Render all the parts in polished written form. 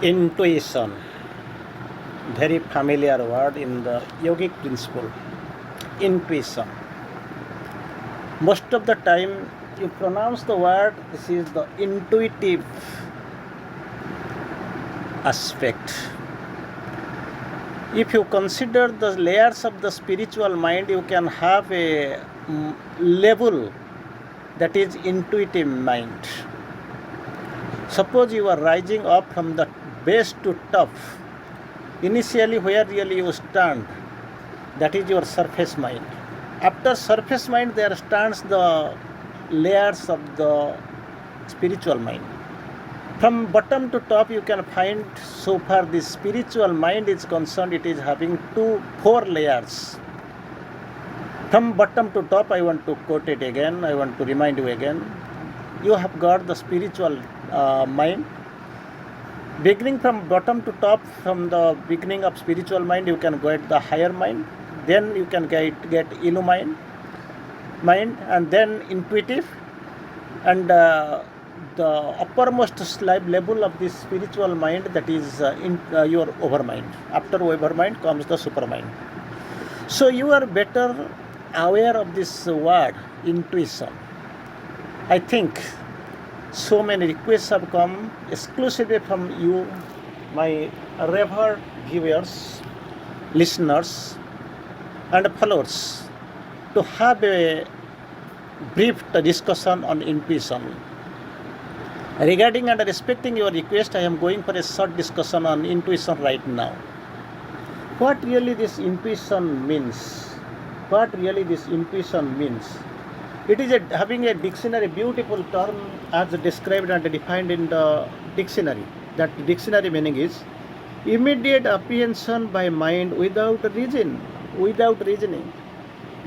Intuition, very familiar word in the yogic principle. Intuition. Most of the time you pronounce the word, this is the intuitive aspect. If you consider the layers of the spiritual mind, you can have a level that is intuitive mind. Suppose you are rising up from the base to top. Initially, where really you stand, that is your surface mind. After surface mind, there stands the layers of the spiritual mind. From bottom to top, you can find, so far this spiritual mind is concerned, it is having four layers. From bottom to top, I want to quote it again, I want to remind you again. You have got the spiritual mind. Beginning from bottom to top, from the beginning of spiritual mind, you can get the higher mind. Then you can get illumined mind, and then intuitive, and the uppermost level of this spiritual mind, that is your overmind. After overmind comes the supermind. So you are better aware of this word intuition. I think so many requests have come exclusively from you, my revered viewers, listeners, and followers, to have a brief discussion on intuition. Regarding and respecting your request, I am going for a short discussion on intuition right now. What really this intuition means? What really this intuition means? It is having a dictionary, beautiful term as described and defined in the dictionary. That dictionary meaning is immediate apprehension by mind without reasoning.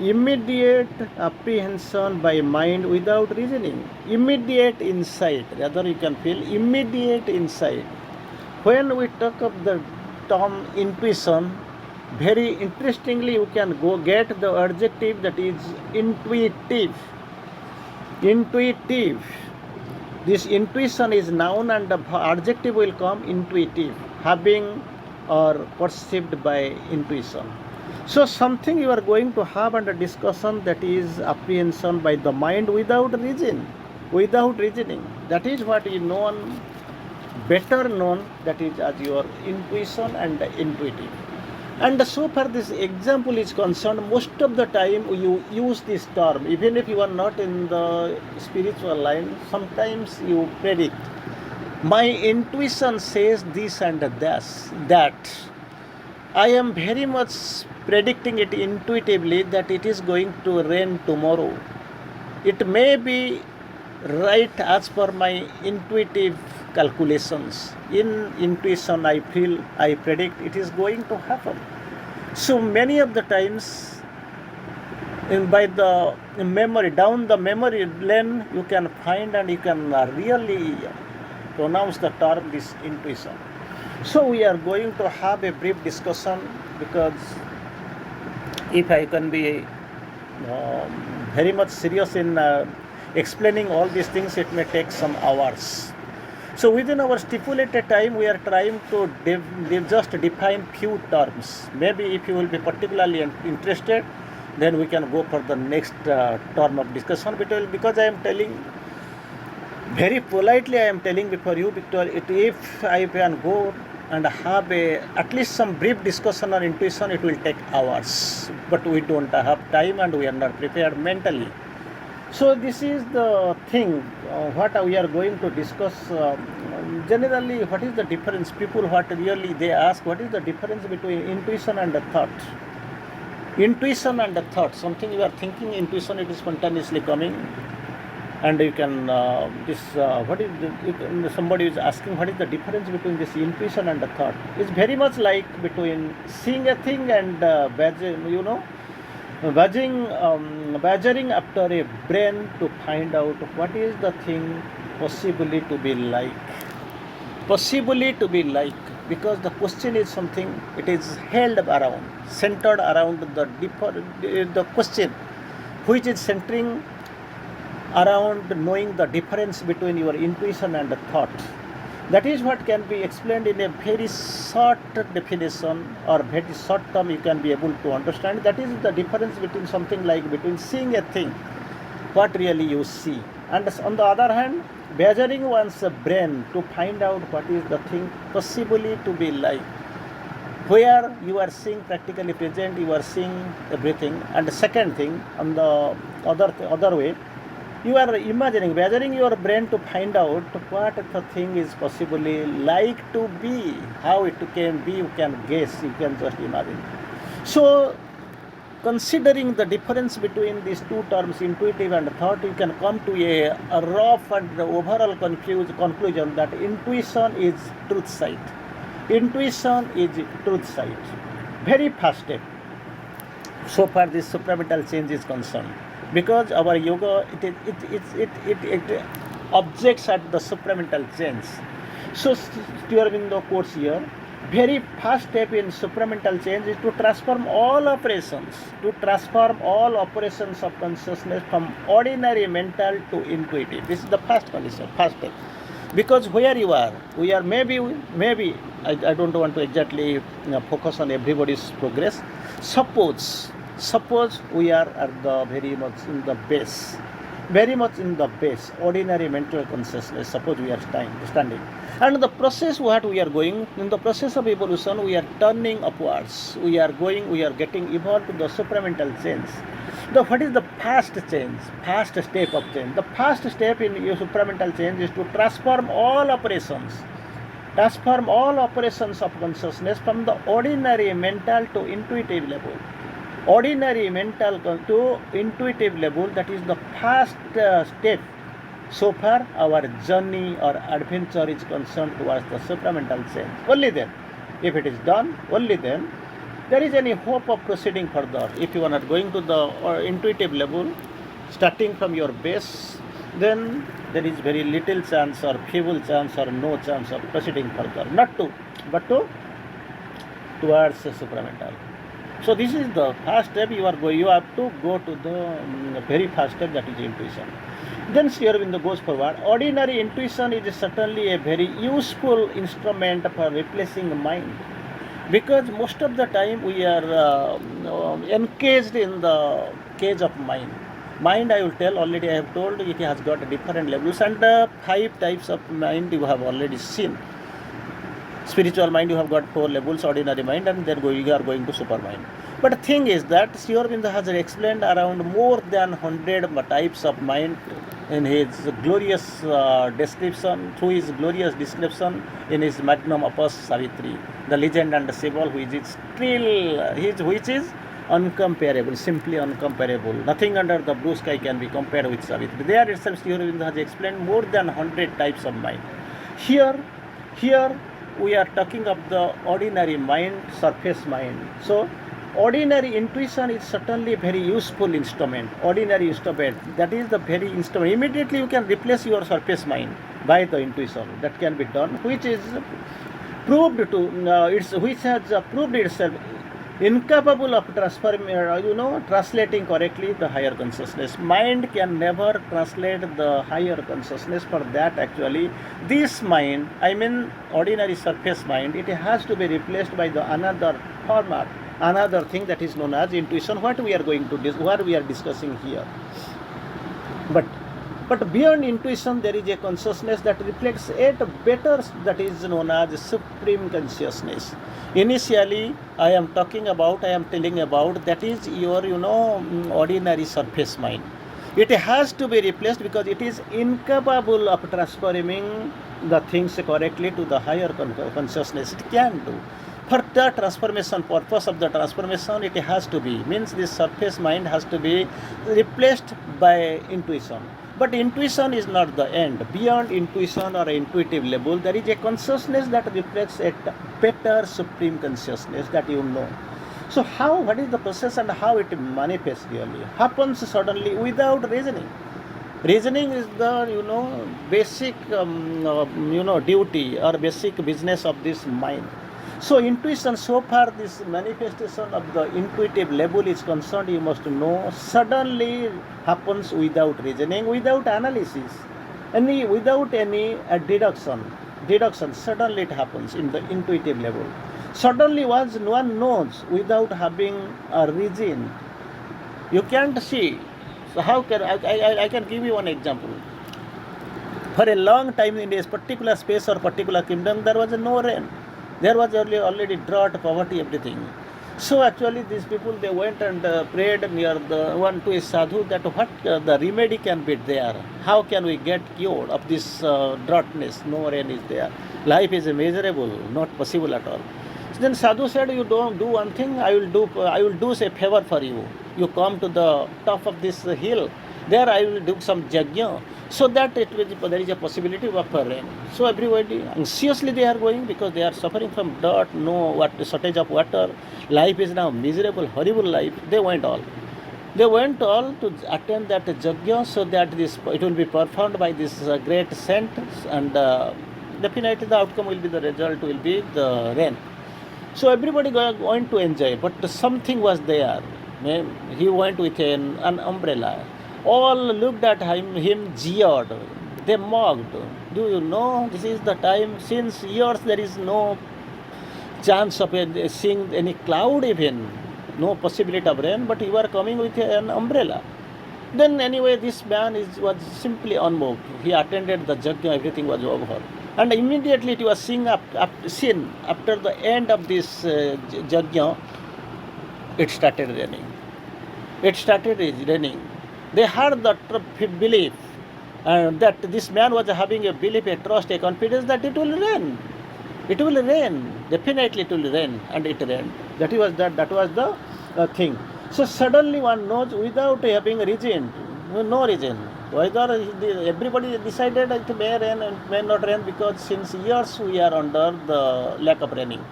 Immediate apprehension by mind without reasoning. Immediate insight, rather you can feel immediate insight. When we talk of the term intuition, very interestingly you can go get the adjective that is intuitive. Intuitive. This intuition is noun and the adjective will come intuitive, having or perceived by intuition. So something you are going to have under discussion, that is apprehension by the mind without reasoning. That is what is known, better known, that is as your intuition and intuitive. And so far this example is concerned, most of the time you use this term, even if you are not in the spiritual line, sometimes you predict. My intuition says this and that. I am very much predicting it intuitively that it is going to rain tomorrow. It may be right as per my intuitive calculations. In intuition, I feel, I predict it is going to happen. So many of the times, by the memory, down the memory lane, you can find and you can really pronounce the term this intuition. So we are going to have a brief discussion, because if I can be very much serious in explaining all these things, it may take some hours. So within our stipulated time, we are trying to just define few terms. Maybe if you will be particularly interested, then we can go for the next term of discussion. Because I am telling, very politely I am telling before you, Victor, if I can go and have at least some brief discussion on intuition, it will take hours. But we don't have time and we are not prepared mentally. So this is the thing, what we are going to discuss. Generally, what is the difference? People, what really they ask, what is the difference between intuition and the thought? Intuition and the thought, something you are thinking, intuition, it is spontaneously coming. And you can, somebody is asking, what is the difference between this intuition and the thought? It's very much like between seeing a thing and badgering after a brain to find out what is the thing possibly to be like. Because the question is something, it is held around, centered around the question, which is centering around knowing the difference between your intuition and the thought. That is what can be explained in a very short definition or very short term you can be able to understand. That is the difference between something like between seeing a thing, what really you see, and on the other hand, measuring one's brain to find out what is the thing possibly to be like. Where you are seeing practically present, you are seeing everything. And the second thing, on the other way, you are imagining, measuring your brain to find out what the thing is possibly like to be, how it can be, you can guess, you can just imagine. So, considering the difference between these two terms, intuitive and thought, you can come to a rough and overall conclusion that intuition is truth sight. Intuition is truth sight. Very fast step. So far, this supramental change is concerned, because our yoga it objects at the supramental change. So, Sri quotes here, very first step in supramental change is to transform all operations, of consciousness from ordinary mental to intuitive. This is the first condition, first step. Because where you are, we are maybe I don't want to exactly focus on everybody's progress. Suppose we are at the very much in the base, ordinary mental consciousness. Suppose we are standing, and the process what we are going in the process of evolution, we are turning upwards. We are getting evolved to the supramental change. What is the first step of change? The first step in your supramental change is to transform all operations of consciousness from the ordinary mental to intuitive level. Ordinary mental to intuitive level, that is the first step. So far, our journey or adventure is concerned towards the supramental change. Only then, if it is done, only then, there is any hope of proceeding further. If you are not going to the intuitive level, starting from your base, then there is very little chance or feeble chance or no chance of proceeding further. Not to, but towards the supramental. So this is the first step. You have to go to the very first step, that is intuition. Then Sri Aurobindo goes forward. Ordinary intuition is certainly a very useful instrument for replacing mind, because most of the time we are encaged in the cage of mind. Mind, I will tell, already I have told, it has got different levels, and 5 types of mind you have already seen. Spiritual mind, you have got 4 levels, ordinary mind, and then you are going to super mind. But the thing is that Sri Aurobindo has explained around more than 100 types of mind in his glorious description, in his magnum opus Savitri, the legend and the symbol, which is uncomparable, simply uncomparable. Nothing under the blue sky can be compared with Savitri. There itself, Sri Aurobindo has explained more than 100 types of mind. Here, we are talking of the ordinary mind, surface mind. So, ordinary intuition is certainly a very useful instrument. Ordinary instrument, that is the very instrument. Immediately you can replace your surface mind by the intuition. That can be done, which is proved which has proved itself incapable of translating correctly the higher consciousness. Mind can never translate the higher consciousness. For that, actually, this mind, I mean ordinary surface mind, it has to be replaced by the another format, another thing that is known as intuition. What we are discussing here. But beyond intuition, there is a consciousness that reflects it better, that is known as supreme consciousness. Initially, I am telling about that is your, ordinary surface mind. It has to be replaced because it is incapable of transforming the things correctly to the higher consciousness. It can do. For the transformation, purpose of the transformation, it has to be, means this surface mind has to be replaced by intuition. But intuition is not the end. Beyond intuition or intuitive level, there is a consciousness that reflects a better supreme consciousness that you know. So what is the process and how it manifests really? Happens suddenly without reasoning. Reasoning is the, basic, duty or basic business of this mind. So intuition, so far this manifestation of the intuitive level is concerned, you must know, suddenly happens without reasoning, without analysis, without any deduction. deduction, suddenly it happens in the intuitive level. Suddenly one knows without having a reason. You can't see. So how can I can give you one example. For a long time in this particular space or particular kingdom, there was no rain. There was already drought, poverty, everything. So actually, these people they went and prayed near the one to a sadhu that what the remedy can be there. How can we get cured of this droughtness? No rain is there. Life is miserable, not possible at all. So then sadhu said, "You don't do one thing. I will do a favor for you. You come to the top of this hill. There I will do some yajna, so that there is a possibility of rain." So everybody anxiously they are going because they are suffering from dirt, no shortage of water. Life is now miserable, horrible life. They went all. They went all to attend that yajna so that it will be performed by this great saint, and definitely the outcome will be the result will be the rain. So everybody going to enjoy, but something was there. He went with an umbrella. All looked at him jeered. They mocked. Do you know this is the time? Since years there is no chance of seeing any cloud even, no possibility of rain, but you are coming with an umbrella. Then anyway, this man was simply unmoved. He attended the yajna, everything was over. And immediately it was seen after the end of this yajna, it started raining. It started raining. They had the belief that this man was having a belief, a trust, a confidence that it will rain. It will rain. Definitely it will rain. And it rained. That was the thing. So suddenly one knows without having a reason, no reason. Whether everybody decided it may rain and may not rain because since years we are under the lack of raining.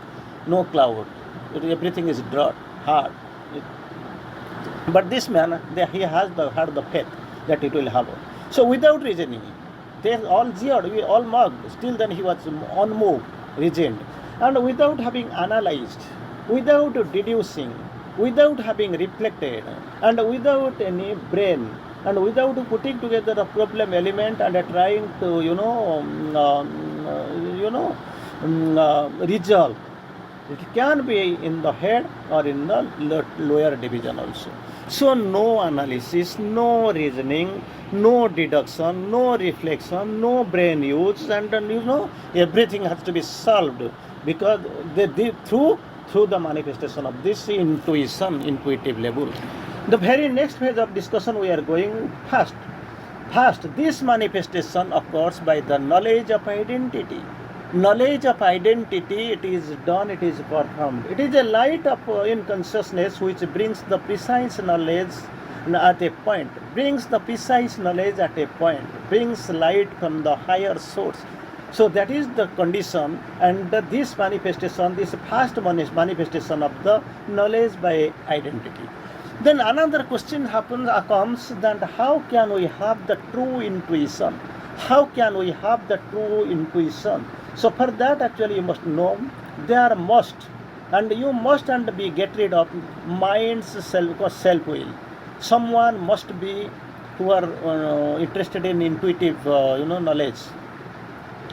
No cloud. Everything is drought, hard. But this man, he had the faith that it will happen. So without reasoning, they all jeered, we all mocked. Still then he was unmoved, reasoned. And without having analyzed, without deducing, without having reflected, and without any brain, and without putting together a problem element and trying to, resolve. It can be in the head or in the lower division also. So no analysis, no reasoning, no deduction, no reflection, no brain use, and everything has to be solved because through the manifestation of this intuitive level. The very next phase of discussion we are going first. This manifestation occurs by the knowledge of identity. Knowledge of identity, it is done, it is performed. It is a light of in consciousness which brings the precise knowledge at a point, brings light from the higher source. So that is the condition, and this manifestation, this first manifestation of the knowledge by identity. Then another question comes that how can we have the true intuition? How can we have the true intuition? So for that actually you must know there must and be get rid of mind's self-will. Someone must be who are interested in intuitive knowledge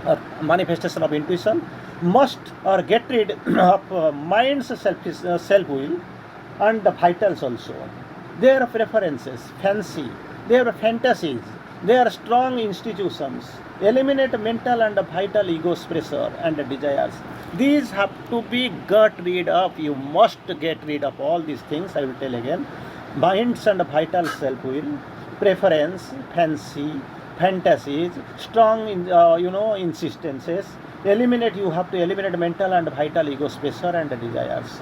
or manifestation of intuition must or get rid of mind's self-will and the vitals also. Their preferences, their fantasies, their strong institutions. Eliminate mental and vital ego's pressure and desires. These have to be got rid of. You must get rid of all these things. I will tell again. Minds and vital self-will, preference, fancy, fantasies, strong insistences. You have to eliminate mental and vital ego's pressure and desires.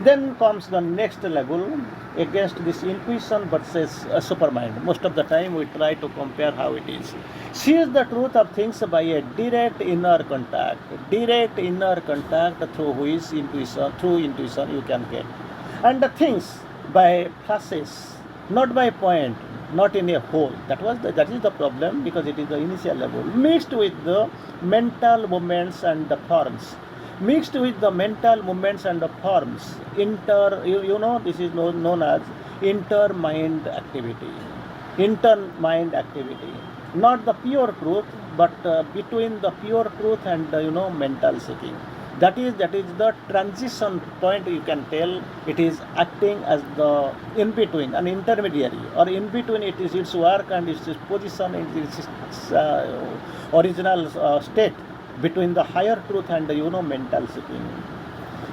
Then comes the next level against this intuition versus supermind. Most of the time we try to compare how it is. Sees the truth of things by a direct inner contact through which intuition you can get. And the things by flashes, not by point, not in a whole. That is the problem because it is the initial level. Mixed with the mental movements and the forms. Mixed with the mental movements and the forms, this is known as intermind activity. Not the pure truth, but between the pure truth and mental seeking. That is the transition point. You can tell it is acting as the in between, an intermediary, or in between. It is its work and its position in its original state between the higher truth and mental seeking.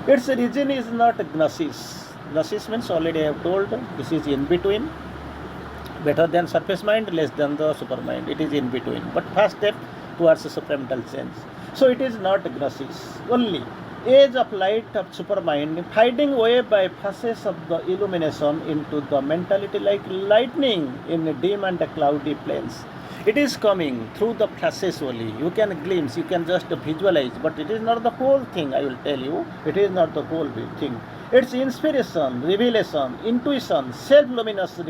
Its origin is not gnosis. Gnosis means, already I have told, this is in between, better than surface mind, less than the supermind. It is in between, but first step towards the supramental change. So it is not gnosis. Only age of light of supermind fading away by phases of the illumination into the mentality like lightning in dim and cloudy plains. It is coming through the flashes only. You can glimpse, you can just visualize, but it is not the whole thing. I will tell you, it is not the whole thing. It's inspiration, revelation, intuition, self-luminous,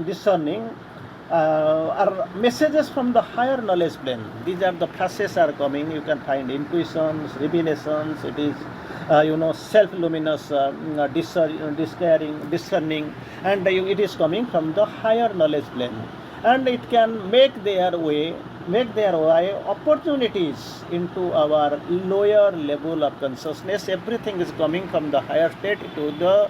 discerning, are messages from the higher knowledge plane. These are the flashes are coming. You can find intuitions, revelations. It is self-luminous, discerning, and it is coming from the higher knowledge plane, and it can make their way opportunities into our lower level of consciousness. Everything is coming from the higher state to the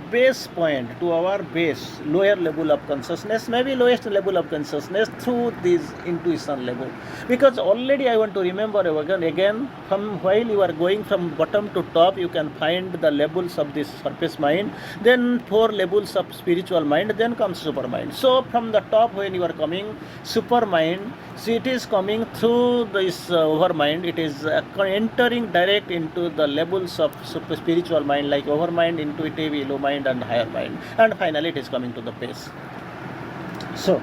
base point, to our base, lower level of consciousness, maybe lowest level of consciousness, through this intuition level. Because already I want to remember again, from while you are going from bottom to top, you can find the levels of this surface mind, then 4 levels of spiritual mind, then comes supermind. So from the top, when you are coming supermind, see, it is coming through this overmind. It is entering direct into the levels of spiritual mind, like overmind, intuitive, illumine, and higher mind, and finally it is coming to the base. So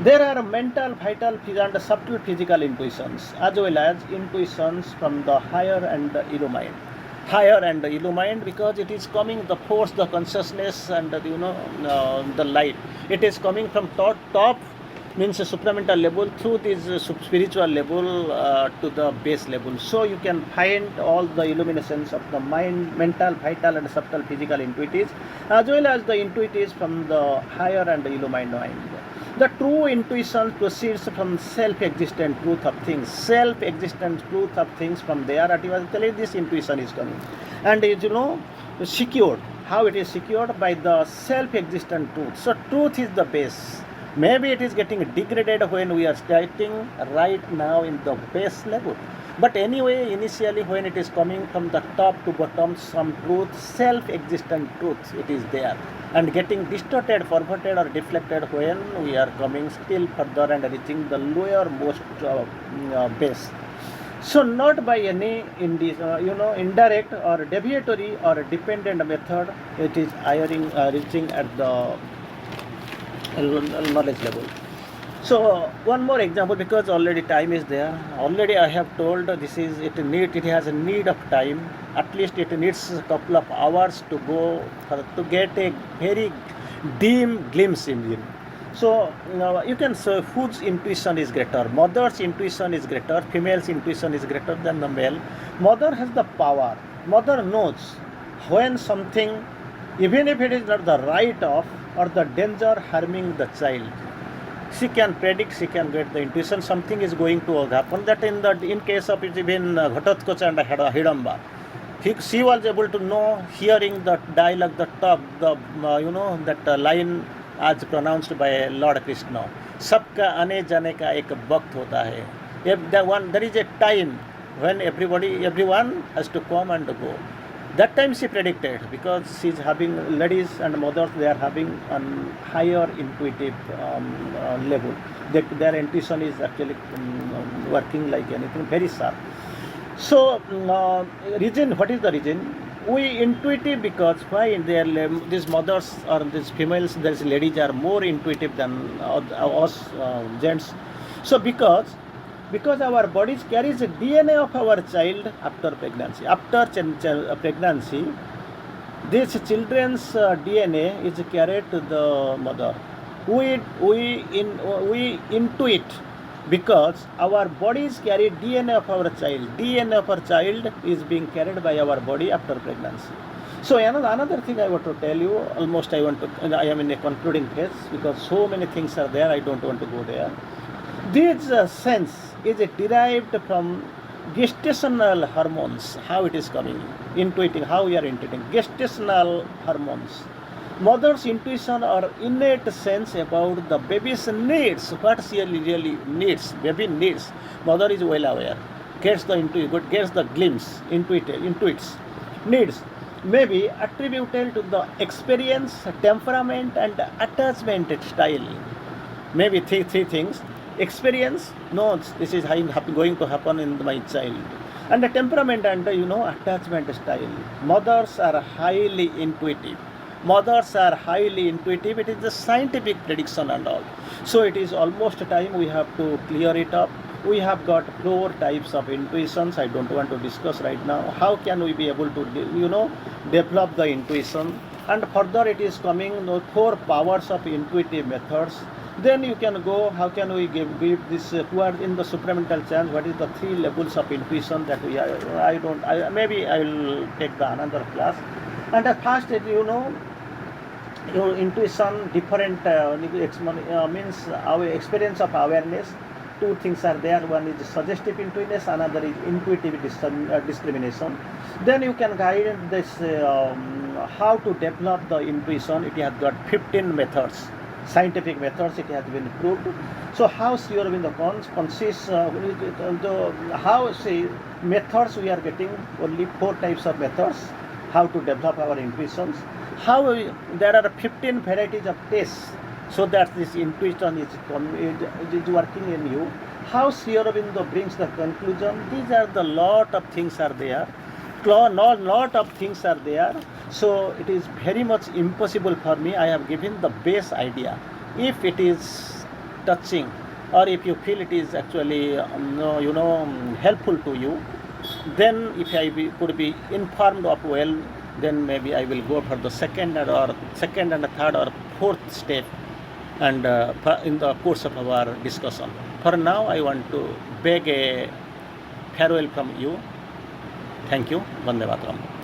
there are mental, vital, and subtle physical intuitions, as well as intuitions from the higher and the illumine. Higher and the illumined, because it is coming the force, the consciousness, and the light. It is coming from top means a supramental level through this spiritual level to the base level. So you can find all the illuminations of the mind, mental, vital, and subtle physical intuitives, as well as the intuitives from the higher and the illumined mind. The true intuition proceeds from self-existent truth of things. Self-existent truth of things, from there automatically this intuition is coming, and is secured. How it is secured? By the self-existent truth. So truth is the base. Maybe it is getting degraded when we are starting right now in the base level. But anyway, initially when it is coming from the top to bottom, some truth, self-existent truth, it is there. And getting distorted, forgotten, or deflected when we are coming still further and reaching the lowermost base. So not by any indirect or deviatory or dependent method, it is reaching at the knowledge level. So one more example, because already time is there. Already I have told it has a need of time. At least it needs a couple of hours to go to get a very dim glimpse in it. So you can say whose intuition is greater. Mother's intuition is greater. Female's intuition is greater than the male. Mother has the power. Mother knows when something, even if it is not the right of or the danger harming the child, she can predict, she can get the intuition something is going to happen. That in case of it, even Ghatotkacha and Hidamba, she was able to know, hearing the dialogue, the talk, that line as pronounced by Lord Krishna. Sabka ane jane ka ek vakt hota hai. There is a time when everyone has to come and go. That time she predicted, because she's having ladies and mothers, they are having a higher intuitive level. Their intuition is actually working like anything, very sharp. So reason, what is the reason? We intuitive because why these mothers or these females, these ladies are more intuitive than us gents. So because our bodies carries the DNA of our child after pregnancy. After pregnancy, this children's DNA is carried to the mother. We intuit because our bodies carry DNA of our child. DNA of our child is being carried by our body after pregnancy. So another thing I want to tell you, I am in a concluding phase, because so many things are there, I don't want to go there. This sense is derived from gestational hormones, how it is coming, intuiting, how we are intuiting. Gestational hormones. Mother's intuition or innate sense about the baby's needs, what she really needs, baby needs. Mother is well aware, gets the glimpse, intuits, needs may be attributed to the experience, temperament, and attachment style. Maybe three things: experience, no, this is going to happen in my child, and the temperament and attachment style. Mothers are highly intuitive. It is the scientific prediction and all. So it is almost time we have to clear it up. We have got 4 types of intuitions. I don't want to discuss right now. How can we be able to develop the intuition? And further it is coming 4 powers of intuitive methods. Then you can go, how can we give this who are in the supramental chance, what is the 3 levels of intuition that we are, maybe I will take the another class. And at first, your intuition different means our experience of awareness. 2 things are there. One is suggestive intuitiveness, another is intuitive discrimination. Then you can guide this how to develop the intuition. It has got 15 methods, scientific methods. It has been proved. So how Sri Aurobindo consists how say methods we are getting only 4 types of methods. How to develop our intuitions, there are 15 varieties of tests, so that this intuition is working in you. How Sri Aurobindo brings the conclusion, these are the lot of things are there. So it is very much impossible for me. I have given the base idea. If it is touching, or if you feel it is actually helpful to you, then if I could be informed of well, then maybe I will go for the second and third or 4th step, and in the course of our discussion. For now, I want to beg a farewell from you. Thank you. Vande Mataram.